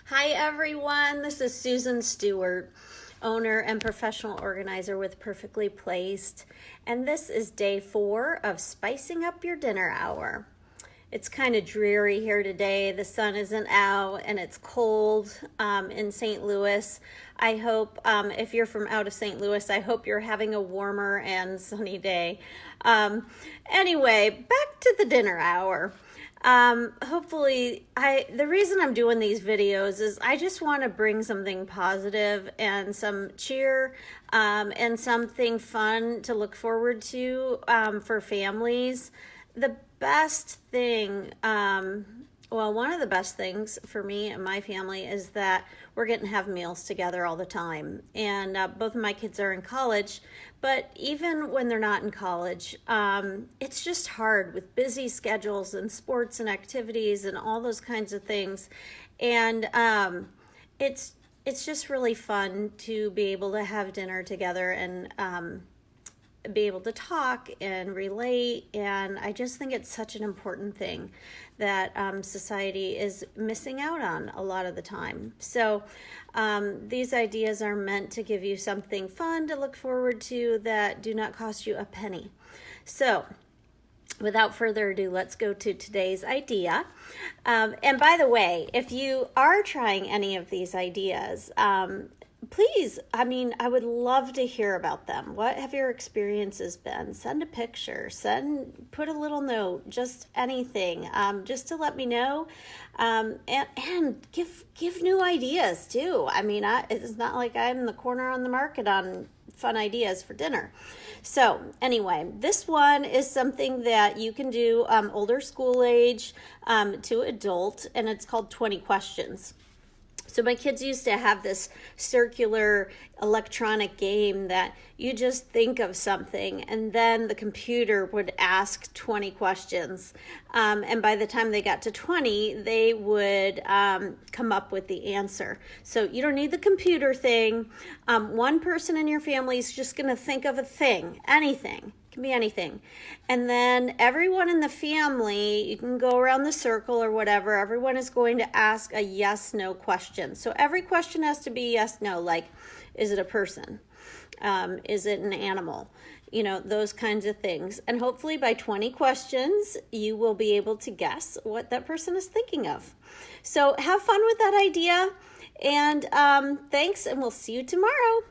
Hi everyone, this is Susan Stewart, owner and professional organizer with Perfectly Placed, and this is day 4 of spicing up your dinner hour. It's kind of dreary here today. The sun isn't out and it's cold in St. Louis. I hope if you're from out of St. Louis, I hope you're having a warmer and sunny day. Anyway, back to the dinner hour. Hopefully, the reason I'm doing these videos is I just want to bring something positive and some cheer and something fun to look forward to for families. The best thing, one of the best things for me and my family is that we're getting to have meals together all the time. And both of my kids are in college, but even when they're not in college, it's just hard with busy schedules and sports and activities and all those kinds of things. And it's just really fun to be able to have dinner together and be able to talk and relate, and I just think it's such an important thing that society is missing out on a lot of the time. So these ideas are meant to give you something fun to look forward to that do not cost you a penny. So without further ado, let's go to today's idea. And by the way, if you are trying any of these ideas, please, I would love to hear about them. What have your experiences been? Send a picture, put a little note, just anything, just to let me know, and give new ideas too. It's not like I'm the corner on the market on fun ideas for dinner. So anyway, this one is something that you can do older school age to adult, and it's called 20 questions. So my kids used to have this circular electronic game that you just think of something and then the computer would ask 20 questions. And by the time they got to 20, they would come up with the answer. So you don't need the computer thing. One person in your family is just going to think of a thing, anything. Can be anything. And then everyone in the family, you can go around the circle or whatever, everyone is going to ask a yes/no question. So every question has to be yes/no, like, is it a person? Is it an animal? Those kinds of things. And hopefully by 20 questions, you will be able to guess what that person is thinking of. So have fun with that idea. And thanks, and we'll see you tomorrow.